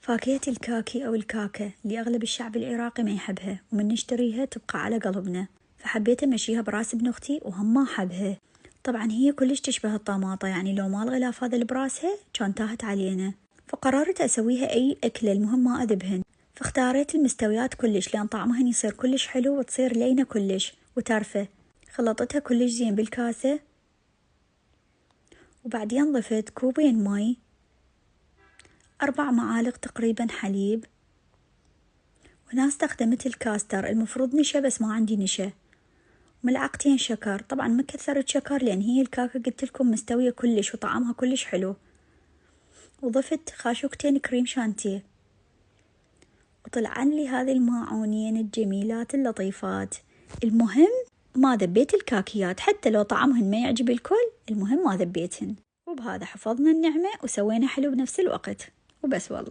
فاكهة الكاكي أو الكاكة اللي أغلب الشعب العراقي ما يحبها، ومن نشتريها تبقى على قلبنا، فحبيت أمشيها براس ابن أختي وهم ما حبها. طبعا هي كلش تشبه الطماطة، يعني لو ما الغلاف هذا اللي براسها كان تاهت علينا، فقررت أسويها أي أكلة المهم ما أذبهن. فاختاريت المستويات كلش لأن طعمهن يصير كلش حلو وتصير لينة كلش وترفة. خلطتها كلش زين بالكاسة، وبعدين ضفت كوبين مي، 4 معالق تقريبا حليب، وهنا استخدمت الكاستر، المفروض نشا بس ما عندي نشا، ملعقتين شكر. طبعا ما كثرت شكر لأن هي الكاكة قلت لكم مستوية كلش وطعمها كلش حلو. وضفت خاشوقتين كريم شانتيه، وطلعن لي هذه الماعونين الجميلات اللطيفات. المهم ما ذبيت الكاكيات، حتى لو طعمهن ما يعجب الكل، المهم ما ذبيتهن. وبهذا حفظنا النعمة وسوينا حلو بنفس الوقت وبس والله.